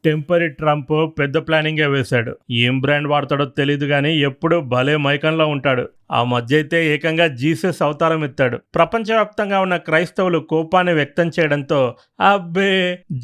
Temporary Trump పెద్ద ప్లానింగే వేశాడు. ఏం బ్రాండ్ వాడతాడో తెలియదు కానీ ఎప్పుడు భలే మైకంలో ఉంటాడు. ఆ మధ్య అయితే ఏకంగా జీసస్ అవతారం ఎత్తాడు. ప్రపంచవ్యాప్తంగా ఉన్న క్రైస్తవులు కోపాన్ని వ్యక్తం చేయడంతో అబ్బే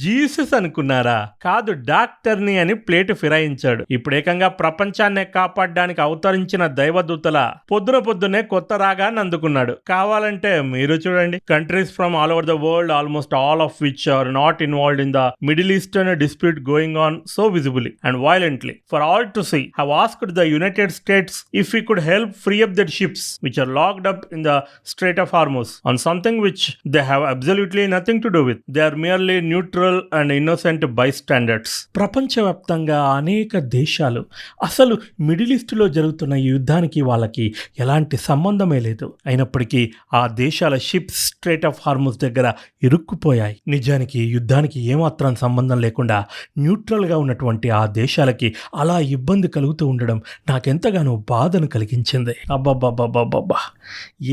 జీసస్ అనుకున్నారా, కాదు డాక్టర్ని అని ప్లేటు ఫిరాయించాడు. ఇప్పుడు ఏకంగా ప్రపంచాన్నే కాపాడడానికి అవతరించిన దైవదూతల పొద్దునే కొత్త రాగాన్ని అందుకున్నాడు. కావాలంటే మీరు చూడండి. Countries from all over the world, almost all of which are not involved in the middle eastern dispute going on so visibly and violently for all to see, have asked the United States if we could help free up their ships which are locked up in the Strait of Hormuz on something which they have absolutely nothing to do with. They are merely neutral and innocent bystanders. ప్రపంచవ్యాప్తంగా అనేక దేశాలు అసలు middle ఈస్ట్లో జరుగుతున్న ఈ యుద్ధానికి వాళ్ళకి ఎలాంటి సంబంధమే లేదు. అయినప్పటికీ ఆ దేశాల షిప్స్ స్ట్రేట్ ఆఫ్ హార్మూజ్ దగ్గర ఇరుక్కుపోయాయి. నిజానికి యుద్ధానికి ఏమాత్రం సంబంధం లేకుండా న్యూట్రల్గా ఉన్నటువంటి ఆ దేశాలకి అలా ఇబ్బంది కలుగుతూ ఉండడం నాకెంతగానో బాధను కలిగించింది. అబ్బబ్బబ్బబ్బబ్బా,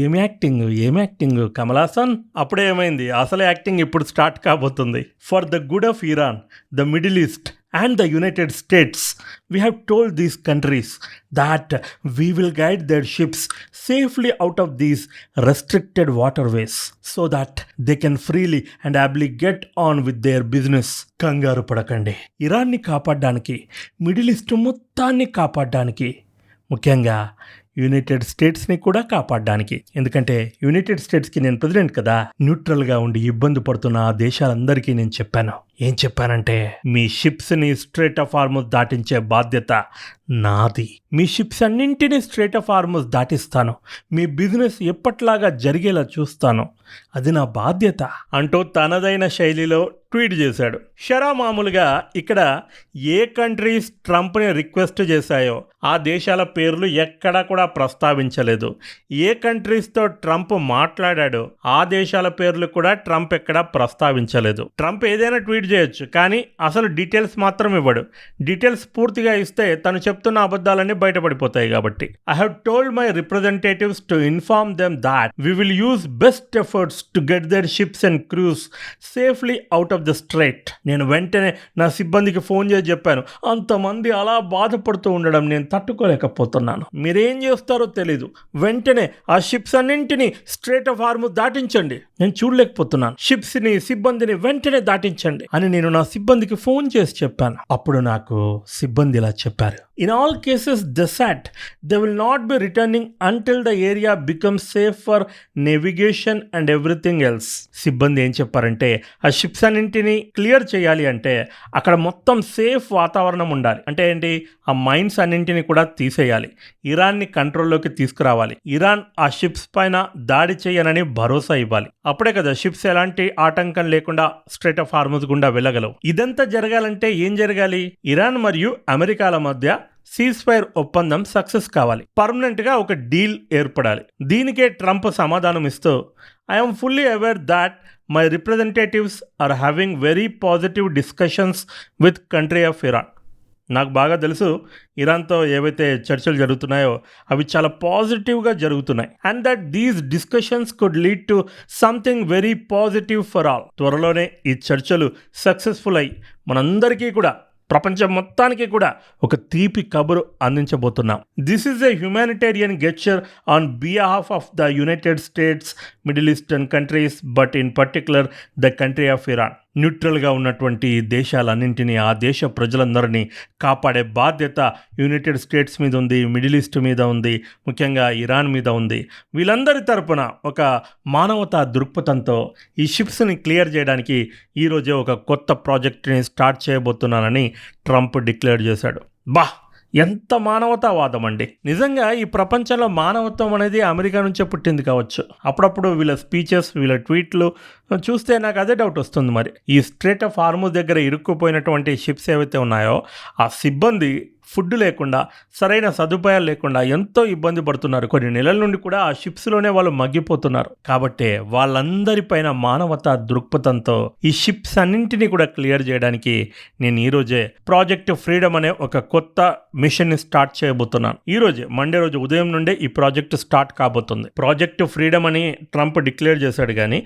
ఏం యాక్టింగ్ కమల్ హాసన్. అప్పుడే ఏమైంది, అసలు యాక్టింగ్ ఇప్పుడు స్టార్ట్ కాబోతుంది. For the good of Iran, the middle east and the United States, we have told these countries that we will guide their ships safely out of these restricted waterways so that they can freely and ably get on with their business. కంగారు పడకండి. ఇరాన్ని కాపాడడానికి, middle east మొత్తాన్ని కాపాడడానికి, ముఖ్యంగా United స్టేట్స్ని కూడా కాపాడడానికి. ఎందుకంటే United స్టేట్స్కి నేను ప్రెసిడెంట్ కదా. న్యూట్రల్గా ఉండి ఇబ్బంది పడుతున్న ఆ దేశాలందరికీ నేను చెప్పాను. ఏం చెప్పానంటే, మీ షిప్స్ని స్ట్రేట్ ఆఫ్ హార్మూజ్ దాటించే బాధ్యత నాది. మీ షిప్స్ అన్నింటినీ స్ట్రేట్ ఆఫ్ హార్మూజ్ దాటిస్తాను. మీ బిజినెస్ ఎప్పట్లాగా జరిగేలా చూస్తాను. అది నా బాధ్యత అంటూ తనదైన శైలిలో ట్వీట్ చేశాడు. మామూలుగా ఇక్కడ ఏ కంట్రీస్ ట్రంప్ని రిక్వెస్ట్ చేశాయో ఆ దేశాల పేర్లు ఎక్కడా కూడా ప్రస్తావించలేదు. ఏ కంట్రీస్తో ట్రంప్ మాట్లాడాడో ఆ దేశాల పేర్లు కూడా ట్రంప్ ఎక్కడా ప్రస్తావించలేదు. ట్రంప్ ఏదైనా ట్వీట్ చేయొచ్చు, కానీ అసలు డీటెయిల్స్ మాత్రం ఇవ్వడు. డీటెయిల్స్ పూర్తిగా ఇస్తే తను చెప్తున్న అబద్ధాలన్నీ బయటపడిపోతాయి. కాబట్టి I have told my representatives to inform them that we will use best efforts to get their ships and crews safely out of the strait. నేను వెంటనే నా సిబ్బందికి ఫోన్ చేసి చెప్పాను. అంతమంది అలా బాధపడుతూ ఉండడం నేను తట్టుకోలేకపోతున్నాను. మీరేం చేస్తారో తెలీదు. వెంటనే ఆ షిప్స్ అన్నింటినీ స్ట్రేట్ ఆఫ్ హార్మూజ్ దాటించండి. నేను చూడలేకపోతున్నాను. షిప్స్ని, సిబ్బందిని వెంటనే దాటించండి అని నేను నా సిబ్బందికి ఫోన్ చేసి చెప్పాను. అప్పుడు నాకు సిబ్బంది ఇలా చెప్పారు. In all cases they said they will not be returning until the area becomes safe for navigation and everything else. సిబ్బంది ఏం చెప్పారంటే, ఆ షిప్స్ అన్నింటినీ క్లియర్ చేయాలి అంటే అక్కడ మొత్తం సేఫ్ వాతావరణం ఉండాలి. అంటే ఏంటి, ఆ మైన్స్ అన్నింటినీ కూడా తీసేయాలి. ఇరాన్ని కంట్రోల్లోకి తీసుకురావాలి. ఇరాన్ ఆ షిప్స్ పైన దాడి చేయనని భరోసా ఇవ్వాలి. అప్పుడే కదా షిప్స్ ఎలాంటి ఆటంకం లేకుండా స్ట్రేట్ ఆఫ్ హార్మూజ్ గుండా వెళ్ళగలవు. ఇదంతా జరగాలంటే ఏం జరగాలి? ఇరాన్ మరియు అమెరికాల మధ్య సీజ్ ఫైర్ ఒప్పందం సక్సెస్ కావాలి. పర్మనెంట్ గా ఒక డీల్ ఏర్పడాలి. దీనికే ట్రంప్ సమాధానం ఇస్తూ, I'm fully aware that my representatives are having very positive discussions with country of Iran. నాకు బాగా తెలుసు ఇరాన్తో ఏవైతే చర్చలు జరుగుతున్నాయో అవి చాలా పాజిటివ్గా జరుగుతున్నాయి. And that these discussions could lead to something very positive for all. త్వరలోనే ఈ చర్చలు సక్సెస్ఫుల్ అయ్యి మనందరికీ కూడా, ప్రపంచం మొత్తానికి కూడా ఒక తీపి కబురు అందించబోతున్నాం. This is a humanitarian gesture on behalf of the United States, Middle Eastern countries, but in particular the country of Iran. న్యూట్రల్గా ఉన్నటువంటి దేశాలన్నింటినీ, ఆ దేశ ప్రజలందరినీ కాపాడే బాధ్యత యునైటెడ్ స్టేట్స్ మీద ఉంది, మిడిల్ ఈస్ట్ మీద ఉంది, ముఖ్యంగా ఇరాన్ మీద ఉంది. వీళ్ళందరి తరపున ఒక మానవతా దృక్పథంతో ఈ షిప్స్ని క్లియర్ చేయడానికి ఈరోజే ఒక కొత్త ప్రాజెక్ట్ని స్టార్ట్ చేయబోతున్నానని ట్రంప్ డిక్లేర్ చేశాడు. ఎంత మానవతావాదం అండి. నిజంగా ఈ ప్రపంచంలో మానవత్వం అనేది అమెరికా నుంచే పుట్టింది కావచ్చు. అప్పుడప్పుడు వీళ్ళ స్పీచెస్, వీళ్ళ ట్వీట్లు చూస్తే నాకు అదే డౌట్ వస్తుంది. మరి ఈ స్ట్రేట్ ఆఫ్ హార్మూజ్ దగ్గర ఇరుక్కుపోయినటువంటి షిప్స్ ఏవైతే ఉన్నాయో ఆ సిబ్బంది ఫుడ్ లేకుండా, సరైన సదుపాయాలు లేకుండా ఎంతో ఇబ్బంది పడుతున్నారు. కొన్ని నెలల నుండి కూడా ఆ షిప్స్లోనే వాళ్ళు మగ్గిపోతున్నారు. కాబట్టి వాళ్ళందరిపైన మానవతా దృక్పథంతో ఈ షిప్స్ అన్నింటినీ కూడా క్లియర్ చేయడానికి నేను ఈరోజే ప్రాజెక్ట్ ఫ్రీడమ్ అనే ఒక కొత్త మిషన్ని స్టార్ట్ చేయబోతున్నాను. ఈరోజే మండే రోజు ఉదయం నుండే ఈ ప్రాజెక్ట్ స్టార్ట్ కాబోతుంది. ప్రాజెక్ట్ ఫ్రీడమ్ అని ట్రంప్ డిక్లేర్ చేశాడు, కానీ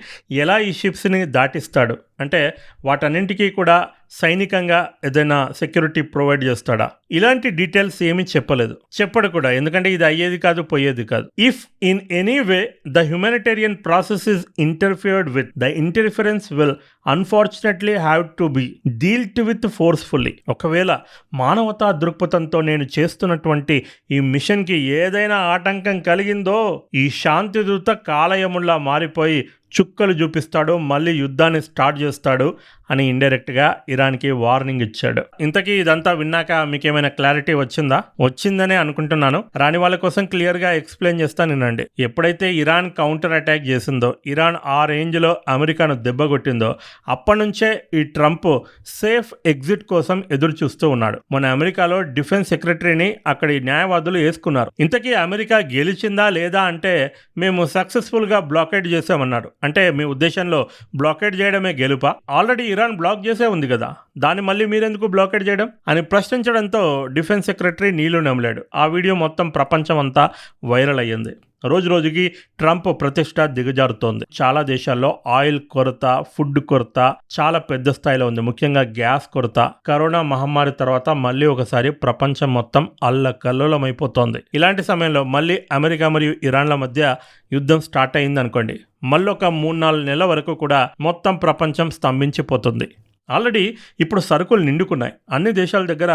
ఎలా ఈ షిప్స్ని దాటిస్తాడు అంటే వాటన్నింటికీ కూడా సైనికంగా ఏదైనా సెక్యూరిటీ ప్రొవైడ్ చేస్తాడా? ఇలాంటి డీటెయిల్స్ ఏమీ చెప్పడు కూడా, ఎందుకంటే ఇది అయ్యేది కాదు, పోయేది కాదు. If in any way the humanitarian process is interfered with, the interference will unfortunately have to be dealt with forcefully. ఒకవేళ మానవతా దృక్పథంతో నేను చేస్తున్నటువంటి ఈ మిషన్కి ఏదైనా ఆటంకం కలిగిందో, ఈ శాంతి దూత కాలయముల్లా మారిపోయి చుక్కలు చూపిస్తాడు, మళ్ళీ యుద్ధాన్ని స్టార్ట్ చేస్తాడు అని ఇండైరెక్ట్గా ఇరాన్కి వార్నింగ్ ఇచ్చాడు. ఇంతకీ ఇదంతా విన్నాక మీకేమైనా క్లారిటీ వచ్చిందనే అనుకుంటున్నాను. రాని వాళ్ళ కోసం క్లియర్గా ఎక్స్ప్లెయిన్ చేస్తాను వినండి. ఎప్పుడైతే ఇరాన్ కౌంటర్ అటాక్ చేసిందో, ఇరాన్ ఆ రేంజ్లో అమెరికాను దెబ్బకొట్టిందో, అప్పటి నుంచే ఈ ట్రంప్ సేఫ్ ఎగ్జిట్ కోసం ఎదురు చూస్తూ ఉన్నాడు. మన అమెరికాలో డిఫెన్స్ సెక్రటరీని అక్కడి న్యాయవాదులు వేసుకున్నారు. ఇంతకీ అమెరికా గెలిచిందా లేదా అంటే, మేము సక్సెస్ఫుల్గా బ్లాకేడ్ చేసామన్నారు. అంటే మీ ఉద్దేశంలో బ్లాకేడ్ చేయడమే గెలుపా? ఆల్రెడీ ఇరాన్ బ్లాక్ చేసే ఉంది కదా, దాన్ని మళ్ళీ మీరెందుకు బ్లాకేడ్ చేయడం అని ప్రశ్నించడంతో డిఫెన్స్ సెక్రటరీ నీళ్లు నమిలాడు. ఆ వీడియో మొత్తం ప్రపంచం అంతా వైరల్ అయ్యింది. రోజు రోజుకి ట్రంప్ ప్రతిష్ట దిగజారుతోంది. చాలా దేశాల్లో ఆయిల్ కొరత, ఫుడ్ కొరత చాలా పెద్ద స్థాయిలో ఉంది, ముఖ్యంగా గ్యాస్ కొరత. కరోనా మహమ్మారి తర్వాత మళ్ళీ ఒకసారి ప్రపంచం మొత్తం అల్లకల్లోలమైపోతోంది. ఇలాంటి సమయంలో మళ్ళీ అమెరికా మరియు ఇరాన్ల మధ్య యుద్ధం స్టార్ట్ అయింది అనుకోండి, మళ్ళీ ఒక 3-4 నెలల వరకు కూడా మొత్తం ప్రపంచం స్తంభించిపోతుంది. ఆల్రెడీ ఇప్పుడు సరుకులు నిండుకున్నాయి. అన్ని దేశాల దగ్గర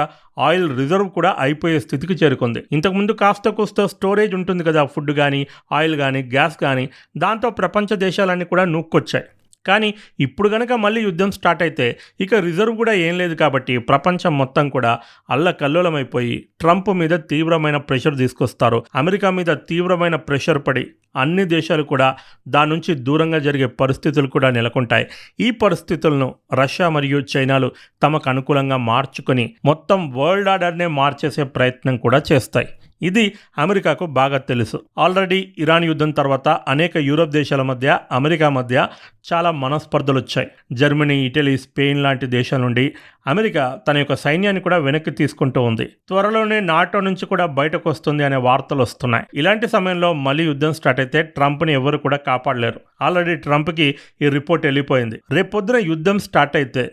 ఆయిల్ రిజర్వ్ కూడా అయిపోయే స్థితికి చేరుకుంది. ఇంతకుముందు కాస్త కూస్త స్టోరేజ్ ఉంటుంది కదా, ఫుడ్ కానీ, ఆయిల్ కానీ, గ్యాస్ కానీ, దాంతో ప్రపంచ దేశాలన్నీ కూడా నూక్కొచ్చాయి. కానీ ఇప్పుడు గనక మళ్ళీ యుద్ధం స్టార్ట్ అయితే ఇక రిజర్వ్ కూడా ఏం లేదు కాబట్టి ప్రపంచం మొత్తం కూడా అల్లకల్లోలమైపోయి ట్రంప్ మీద తీవ్రమైన ప్రెషర్ తీసుకొస్తారు. అమెరికా మీద తీవ్రమైన ప్రెషర్ పడి అన్ని దేశాలు కూడా దాని నుంచి దూరంగా జరిగే పరిస్థితులు కూడా నెలకొంటాయి. ఈ పరిస్థితులను రష్యా మరియు చైనాలు తమకు అనుకూలంగా మార్చుకొని మొత్తం వరల్డ్ ఆర్డర్నే మార్చేసే ప్రయత్నం కూడా చేస్తాయి. ఇది అమెరికాకు బాగా తెలుసు. ఆల్రెడీ ఇరాన్ యుద్ధం తర్వాత అనేక యూరోప్ దేశాల మధ్య, అమెరికా మధ్య చాలా మనస్పర్ధలు వచ్చాయి. జర్మనీ, ఇటలీ, స్పెయిన్ లాంటి దేశాల నుండి అమెరికా తన యొక్క సైన్యాన్ని కూడా వెనక్కి తీసుకుంటూ ఉంది. త్వరలోనే నాటో నుంచి కూడా బయటకు వస్తుంది అనే వార్తలు వస్తున్నాయి. ఇలాంటి సమయంలో మళ్ళీ యుద్ధం స్టార్ట్ అయితే ట్రంప్ని ఎవరు కూడా కాపాడలేరు. ఆల్రెడీ ట్రంప్కి ఈ రిపోర్ట్ వెళ్ళిపోయింది. రేపొద్దున యుద్ధం స్టార్ట్ అయితే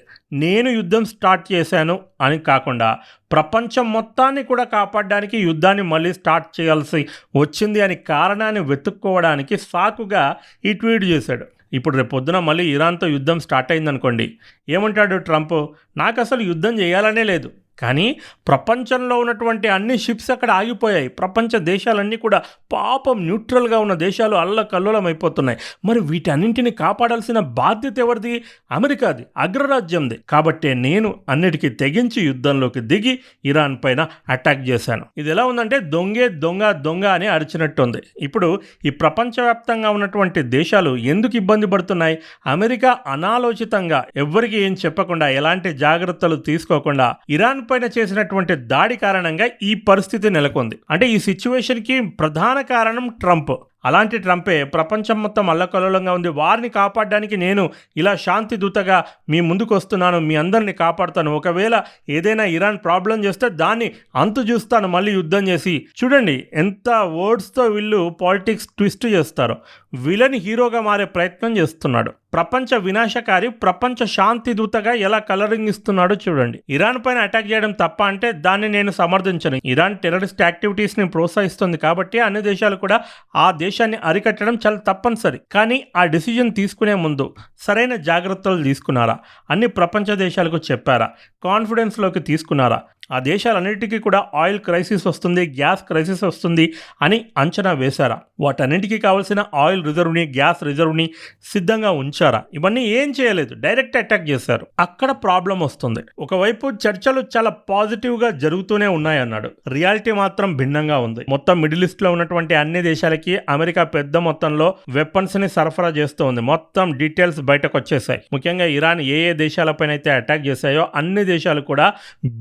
నేను యుద్ధం స్టార్ట్ చేశాను అని కాకుండా ప్రపంచం మొత్తాన్ని కూడా కాపాడడానికి యుద్ధాన్ని మళ్ళీ స్టార్ట్ చేయాల్సి వచ్చింది అని కారణాన్ని వెతుక్కోవడానికి సాకుగా ఈ ట్వీట్ చేశాడు. ఇప్పుడు రేపొద్దున మళ్ళీ ఇరాన్తో యుద్ధం స్టార్ట్ అయిందనుకోండి, ఏమంటాడు ట్రంప్? నాకు అసలు యుద్ధం చేయాలనే లేదు, కానీ ప్రపంచంలో ఉన్నటువంటి అన్ని షిప్స్ అక్కడ ఆగిపోయాయి. ప్రపంచ దేశాలన్నీ కూడా పాపం న్యూట్రల్గా ఉన్న దేశాలు అల్లకల్లోలం అయిపోతున్నాయి. మరి వీటన్నింటిని కాపాడాల్సిన బాధ్యత ఎవరిది? అమెరికాది, అగ్రరాజ్యంది. కాబట్టే నేను అన్నిటికీ తెగించి యుద్ధంలోకి దిగి ఇరాన్ పైన అటాక్ చేశాను. ఇది ఎలా ఉందంటే దొంగే దొంగ దొంగ అని అరిచినట్టుంది. ఇప్పుడు ఈ ప్రపంచవ్యాప్తంగా ఉన్నటువంటి దేశాలు ఎందుకు ఇబ్బంది పడుతున్నాయి? అమెరికా అనాలోచితంగా ఎవ్వరికి ఏం చెప్పకుండా, ఎలాంటి జాగ్రత్తలు తీసుకోకుండా ఇరాన్ పైన చేసినటువంటి దాడి కారణంగా ఈ పరిస్థితి నెలకొంది. అంటే ఈ సిచ్యువేషన్కి ప్రధాన కారణం ట్రంప్. అలాంటి ట్రంపే ప్రపంచం మొత్తం అల్లకల్లోలంగా ఉంది, వారిని కాపాడడానికి నేను ఇలా శాంతి దూతగా మీ ముందుకు వస్తున్నాను, మీ అందరిని కాపాడుతాను. ఒకవేళ ఏదైనా ఇరాన్ ప్రాబ్లం చేస్తే దాన్ని అంతు చూస్తాను మళ్ళీ యుద్ధం చేసి. చూడండి ఎంత వర్డ్స్తో వీళ్ళు పాలిటిక్స్ ట్విస్ట్ చేస్తారో. విలన్ హీరోగా మారే ప్రయత్నం చేస్తున్నాడు. ప్రపంచ వినాశకారి ప్రపంచ శాంతి దూతగా ఎలా కలరింగ్ ఇస్తున్నాడో చూడండి. ఇరాన్ పైన అటాక్ చేయడం తప్ప అంటే దాన్ని నేను సమర్థించను. ఇరాన్ టెర్రరిస్ట్ యాక్టివిటీస్ని ప్రోత్సహిస్తుంది కాబట్టి అన్ని దేశాలు కూడా ఆ దేశాన్ని అరికట్టడం చాలా తప్పనిసరి. కానీ ఆ డిసిజన్ తీసుకునే ముందు సరైన జాగ్రత్తలు తీసుకున్నారా? అన్ని ప్రపంచ దేశాలకు చెప్పారా? కాన్ఫిడెన్స్లోకి తీసుకున్నారా? ఆ దేశాలన్నిటికీ కూడా ఆయిల్ క్రైసిస్ వస్తుంది, గ్యాస్ క్రైసిస్ వస్తుంది అని అంచనా వేశారా? వాటన్నిటికీ కావాల్సిన ఆయిల్ రిజర్వ్ని, గ్యాస్ రిజర్వ్ని సిద్ధంగా ఉంచారా? ఇవన్నీ ఏం చేయలేదు, డైరెక్ట్ అటాక్ చేశారు. అక్కడ ప్రాబ్లం వస్తుంది. ఒకవైపు చర్చలు చాలా పాజిటివ్గా జరుగుతూనే ఉన్నాయన్నాడు, రియాలిటీ మాత్రం భిన్నంగా ఉంది. మొత్తం మిడిల్ ఈస్ట్లో ఉన్నటువంటి అన్ని దేశాలకి అమెరికా పెద్ద మొత్తంలో వెపన్స్ని సరఫరా చేస్తూ ఉంది. మొత్తం డీటెయిల్స్ బయటకు వచ్చేసాయి. ముఖ్యంగా ఇరాన్ ఏ దేశాలపైన అయితే అటాక్ చేశాయో అన్ని దేశాలు కూడా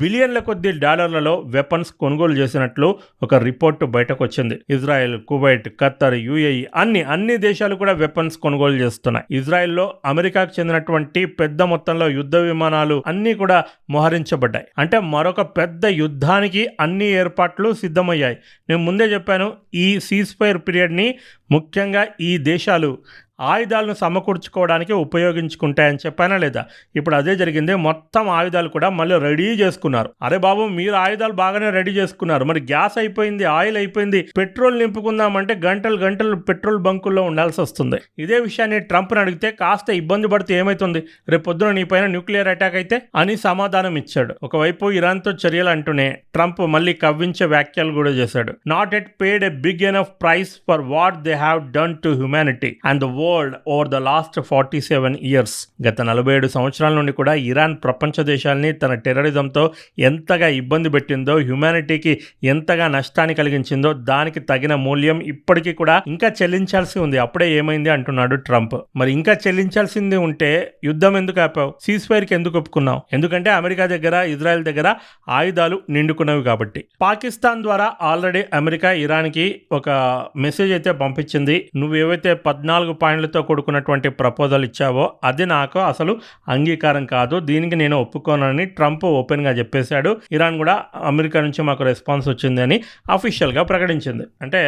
బిలియన్ల కొద్ది డాలర్లలో వెపన్స్ కొనుగోలు చేసినట్లు ఒక రిపోర్టు బయటకు వచ్చింది. ఇజ్రాయెల్, కువైట్, ఖత్తర్, యుఏఈ అన్ని దేశాలు కూడా వెపన్స్ కొనుగోలు చేస్తున్నాయి. ఇజ్రాయెల్లో అమెరికాకు చెందినటువంటి పెద్ద మొత్తంలో యుద్ధ విమానాలు అన్నీ కూడా మోహరించబడ్డాయి. అంటే మరొక పెద్ద యుద్ధానికి అన్ని ఏర్పాట్లు సిద్ధమయ్యాయి. నేను ముందే చెప్పాను, ఈ సీజ్ ఫైర్ పీరియడ్ని ముఖ్యంగా ఈ దేశాలు ఆయుధాలను సమకూర్చుకోవడానికి ఉపయోగించుకుంటాయని చెప్పానా లేదా? ఇప్పుడు అదే జరిగింది. మొత్తం ఆయుధాలు కూడా మళ్ళీ రెడీ చేసుకున్నారు. అరే బాబు, మీరు ఆయుధాలు బాగానే రెడీ చేసుకున్నారు, మరి గ్యాస్ అయిపోయింది, ఆయిల్ అయిపోయింది, పెట్రోల్ నింపుకుందామంటే గంటలు గంటలు పెట్రోల్ బంకుల్లో ఉండాల్సి వస్తుంది. ఇదే విషయాన్ని ట్రంప్ని అడిగితే కాస్త ఇబ్బంది పడితే ఏమైతుంది, రేపు పొద్దున నీ పైన న్యూక్లియర్ అటాక్ అయితే అని సమాధానం ఇచ్చాడు. ఒకవైపు ఇరాన్తో చర్యలు అంటూనే ట్రంప్ మళ్ళీ కవ్వించే వ్యాఖ్యలు కూడా చేశాడు. Not yet paid a big enough price for what they have done to humanity and the world over the last 47 years. గత 47 సంవత్సరాల నుండి కూడా ఇరాన్ ప్రపంచ దేశాలని తన టెర్రరిజంతో ఎంతగా ఇబ్బంది పెట్టిందో, హ్యుమానిటీకి ఎంతగా నష్టాన్ని కలిగించిందో దానికి తగిన మూల్యం ఇప్పటికీ కూడా ఇంకా చెల్లించాల్సి ఉంది. అప్పుడే ఏమైంది అంటున్నాడు ట్రంప్. మరి ఇంకా చెల్లించాల్సింది ఉంటే యుద్ధం ఎందుకు ఆపావు? సీజ్ఫైర్కి ఎందుకు ఒప్పుకున్నావు? ఎందుకంటే అమెరికా దగ్గర, ఇజ్రాయెల్ దగ్గర ఆయుధాలు నిండుకున్నవి కాబట్టి. పాకిస్తాన్ ద్వారా ఆల్రెడీ అమెరికా ఇరాన్కి ఒక మెసేజ్ అయితే పంపించింది. నువ్వేవైతే 14 పాయింట్లతో కూడుకున్నటువంటి ప్రపోజల్ ఇచ్చావో అది నాకు అసలు అంగీకారం కాదు, దీనికి నేను ఒప్పుకోనని ట్రంప్ ఓపెన్ గా చెప్పేశాడు. ఇరాన్ కూడా అమెరికా నుంచి మాకు రెస్పాన్స్ వచ్చింది అని అఫీషియల్ గా ప్రకటించింది. అంటే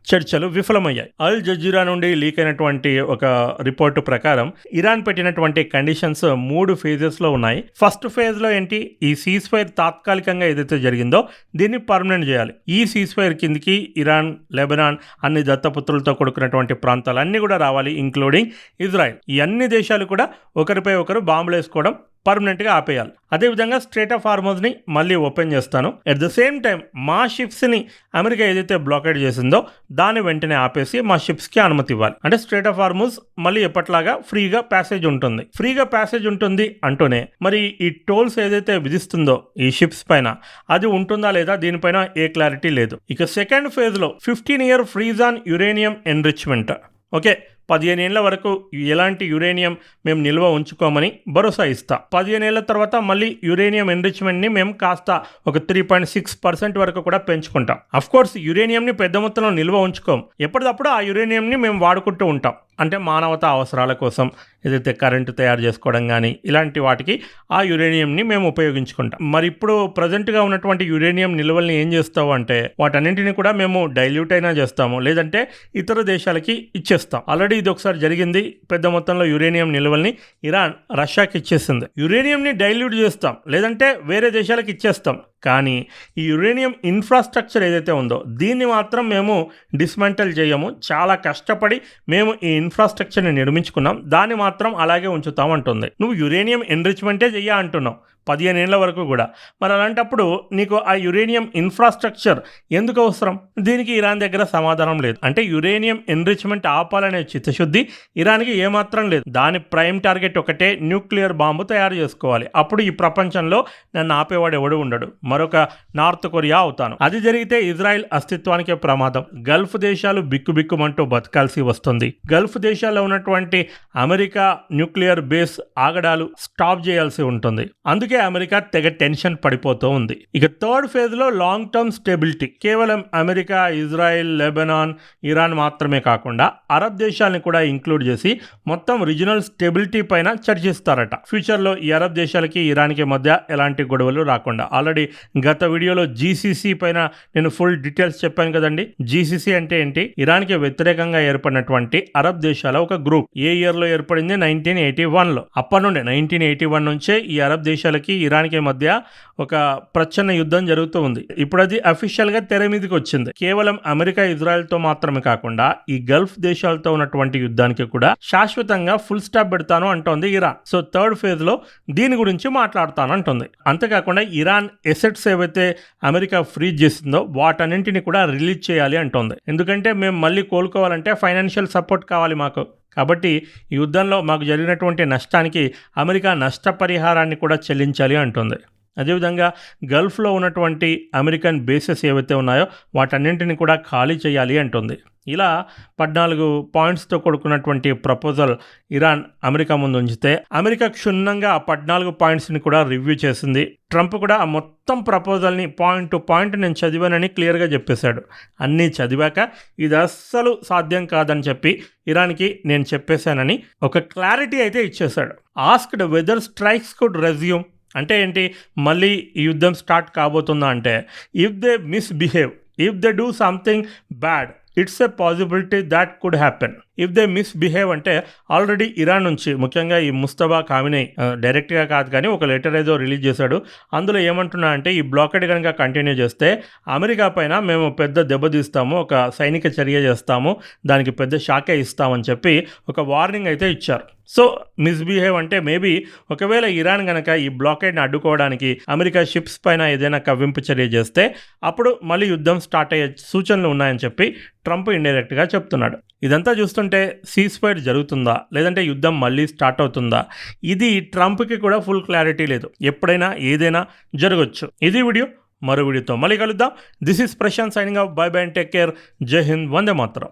చర్చలు విఫలమయ్యాయి. అల్ జజీరా నుండి లీక్ అయినటువంటి ఒక రిపోర్టు ప్రకారం ఇరాన్ పెట్టినటువంటి కండిషన్స్ 3 ఫేజెస్లో ఉన్నాయి. ఫస్ట్ ఫేజ్లో ఏంటి, ఈ సీజ్ ఫైర్ తాత్కాలికంగా ఏదైతే జరిగిందో దీన్ని పర్మనెంట్ చేయాలి. ఈ సీజ్ ఫైర్ కిందికి ఇరాన్, లెబనాన్ అన్ని దత్తపుత్రులతో కూడుకున్నటువంటి ప్రాంతాలన్నీ కూడా రావాలి, ఇంక్లూడింగ్ ఇజ్రాయెల్. ఈ అన్ని దేశాలు కూడా ఒకరిపై ఒకరు బాంబులు వేసుకోవడం పర్మనెంట్గా ఆపేయాలి. అదేవిధంగా స్ట్రేట్ ఆఫ్ హార్మోజ్ని మళ్ళీ ఓపెన్ చేస్తాను. అట్ ద సేమ్ టైం మా షిప్స్ని అమెరికా ఏదైతే బ్లాకేడ్ చేసిందో దాన్ని వెంటనే ఆపేసి మా షిప్స్కి అనుమతి ఇవ్వాలి. అంటే స్ట్రేట్ ఆఫ్ హార్మోజ్ మళ్ళీ ఎప్పట్లాగా ఫ్రీగా ప్యాసేజ్ ఉంటుంది అంటూనే మరి ఈ టోల్స్ ఏదైతే విధిస్తుందో ఈ షిప్స్ పైన అది ఉంటుందా లేదా దీనిపైన ఏ క్లారిటీ లేదు. ఇక సెకండ్ ఫేజ్లో 15-year freeze on uranium enrichment. Okay, 15 ఏళ్ల వరకు ఎలాంటి యురేనియం మేము నిల్వ ఉంచుకోమని భరోసా ఇస్తాం. 15 ఏళ్ల తర్వాత మళ్ళీ యురేనియం ఎన్రిచ్మెంట్ని మేము కాస్త ఒక 3.6% వరకు కూడా పెంచుకుంటాం. అఫ్కోర్స్ యురేనియంని పెద్ద మొత్తంలో నిల్వ ఉంచుకోం, ఎప్పటికప్పుడు ఆ యురేనియంని మేము వాడుకుంటూ ఉంటాం. అంటే మానవతా అవసరాల కోసం ఏదైతే కరెంటు తయారు చేసుకోవడం కానీ ఇలాంటి వాటికి ఆ యురేనియంని మేము ఉపయోగించుకుంటాం. మరి ఇప్పుడు ప్రజెంట్గా ఉన్నటువంటి యురేనియం నిల్వల్ని ఏం చేస్తావు అంటే వాటన్నింటినీ కూడా మేము డైల్యూట్ అయినా చేస్తాము, లేదంటే ఇతర దేశాలకి ఇచ్చేస్తాం. ఆల్రెడీ ఇది ఒకసారి జరిగింది. పెద్ద మొత్తంలో యురేనియం నిల్వల్ని ఇరాన్ రష్యాకి ఇచ్చేసింది. యురేనియంని డైల్యూట్ చేస్తాం, లేదంటే వేరే దేశాలకు ఇచ్చేస్తాం. కానీ ఈ యురేనియం ఇన్ఫ్రాస్ట్రక్చర్ ఏదైతే ఉందో దీన్ని మాత్రం మేము డిస్మెంటల్ చేయము. చాలా కష్టపడి మేము ఈ ఇన్ఫ్రాస్ట్రక్చర్ని నిర్మించుకున్నాం, దాన్ని మాత్రం అలాగే ఉంచుతాం అంటుంది. నువ్వు యురేనియం ఎన్రిచ్మెంటే చెయ్య అంటున్నావు 15 ఏళ్ల వరకు కూడా. మరి అలాంటప్పుడు నీకు ఆ యురేనియం ఇన్ఫ్రాస్ట్రక్చర్ ఎందుకు అవసరం? దీనికి ఇరాన్ దగ్గర సమాధానం లేదు. అంటే యురేనియం ఎన్రిచ్మెంట్ ఆపాలనే చిత్తశుద్ధి ఇరాన్కి ఏమాత్రం లేదు. దాని ప్రైమ్ టార్గెట్ ఒకటే, న్యూక్లియర్ బాంబు తయారు చేసుకోవాలి. అప్పుడు ఈ ప్రపంచంలో నన్ను ఆపేవాడు ఎవడు ఉండడు, మరొక నార్త్ కొరియా అవుతాను. అది జరిగితే ఇజ్రాయెల్ అస్తిత్వానికే ప్రమాదం. గల్ఫ్ దేశాలు బిక్కుబిక్కుమంటూ బతకాల్సి వస్తుంది. గల్ఫ్ దేశాల్లో ఉన్నటువంటి అమెరికా న్యూక్లియర్ బేస్ ఆగడాలు స్టాప్ చేయాల్సి ఉంటుంది. అందుకే అమెరికా తెగ టెన్షన్ పడిపోతూ ఉంది. ఇక థర్డ్ ఫేజ్ లో లాంగ్ టర్మ్ స్టెబిలిటీ. కేవలం అమెరికా, ఇజ్రాయెల్, లెబనాన్, ఇరాన్ మాత్రమే కాకుండా అరబ్ దేశాలను కూడా ఇంక్లూడ్ చేసి మొత్తం రీజనల్ స్టెబిలిటీ పైన చర్చిస్తారట. ఫ్యూచర్ లో ఈ అరబ్ దేశాలకి ఇరాన్కి మధ్య ఎలాంటి గొడవలు రాకుండా. ఆల్రెడీ గత వీడియోలో జీసీసీ పైన నేను ఫుల్ డీటెయిల్స్ చెప్పాను కదండి. జీసీసీ అంటే ఏంటి? ఇరాన్కి వ్యతిరేకంగా ఏర్పడినటువంటి అరబ్ దేశాల ఒక గ్రూప్. ఏ ఇయర్ లో ఏర్పడింది? 1981లో. అప్పటి నుండి 1981 నుంచే ఈ అరబ్ దేశాలకి ఇరాన్కి మధ్య ఒక ప్రచ్ఛన్న యుద్ధం జరుగుతూ ఉంది. ఇప్పుడు అది అఫీషియల్ గా తెర మీదకి వచ్చింది. కేవలం అమెరికా, ఇజ్రాయెల్ తో మాత్రమే కాకుండా ఈ గల్ఫ్ దేశాలతో ఉన్నటువంటి యుద్ధానికి కూడా శాశ్వతంగా ఫుల్ స్టాప్ పెడతాను అంటోంది ఇరాన్. సో థర్డ్ ఫేజ్ లో దీని గురించి మాట్లాడతాను అంటుంది. అంతేకాకుండా ఇరాన్ ఎసెట్స్ ఏవైతే అమెరికా ఫ్రీజ్ చేసిందో వాటన్నింటిని కూడా రిలీజ్ చేయాలి అంటోంది. ఎందుకంటే మేము మళ్ళీ కోలుకోవాలంటే ఫైనాన్షియల్ సపోర్ట్ కావాలి మాకు. కాబట్టి ఈ యుద్ధంలో మాకు జరిగినటువంటి నష్టానికి అమెరికా నష్టపరిహారాన్ని కూడా చెల్లించాలి అంటుంది. అదేవిధంగా గల్ఫ్లో ఉన్నటువంటి అమెరికన్ బేసెస్ ఏవైతే ఉన్నాయో వాటన్నింటిని కూడా ఖాళీ చేయాలి అంటుంది. ఇలా 14 పాయింట్స్తో కూడుకున్నటువంటి ప్రపోజల్ ఇరాన్ అమెరికా ముందు ఉంచితే అమెరికా క్షుణ్ణంగా ఆ 14 పాయింట్స్ని కూడా రివ్యూ చేసింది. ట్రంప్ కూడా ఆ మొత్తం ప్రపోజల్ని పాయింట్ టు పాయింట్ నేను చదివానని క్లియర్గా చెప్పేశాడు. అన్నీ చదివాక ఇది అస్సలు సాధ్యం కాదని చెప్పి ఇరాన్కి నేను చెప్పేశానని ఒక క్లారిటీ అయితే ఇచ్చేశాడు. Asked whether strikes could resume. అంటే ఏంటి? మళ్ళీ ఈ యుద్ధం స్టార్ట్ కాబోతుందా అంటే if they misbehave, if they do something bad, it's a possibility that could happen. If they misbehave అంటే ఆల్రెడీ ఇరాన్ నుంచి ముఖ్యంగా ఈ ముస్తఫా ఖామినీ డైరెక్ట్గా కాదు కానీ ఒక లెటర్ ఏదో రిలీజ్ చేశాడు. అందులో ఏమంటున్నా అంటే ఈ బ్లాకెడ్ కనుక కంటిన్యూ చేస్తే అమెరికా పైన మేము పెద్ద దెబ్బతీస్తాము, ఒక సైనిక చర్య చేస్తాము, దానికి పెద్ద షాకే ఇస్తామని చెప్పి ఒక వార్నింగ్ అయితే ఇచ్చారు. సో మిస్బిహేవ్ అంటే మేబీ ఒకవేళ ఇరాన్ కనుక ఈ బ్లాకేడ్ని అడ్డుకోవడానికి అమెరికా షిప్స్ పైన ఏదైనా కవ్వింపు చర్య చేస్తే అప్పుడు మళ్ళీ యుద్ధం స్టార్ట్ అయ్యే సూచనలు ఉన్నాయని చెప్పి ట్రంప్ ఇండైరెక్ట్గా చెప్తున్నాడు. ఇదంతా చూస్తుంటే సీజ్ ఫైర్ జరుగుతుందా లేదంటే యుద్ధం మళ్ళీ స్టార్ట్ అవుతుందా, ఇది ట్రంప్కి కూడా ఫుల్ క్లారిటీ లేదు. ఎప్పుడైనా ఏదైనా జరగచ్చు. ఇది వీడియో, మరో వీడియోతో మళ్ళీ కలుద్దాం. This is Prashanth signing off. Bye bye and take care. జై హింద్, వందే మాతరం.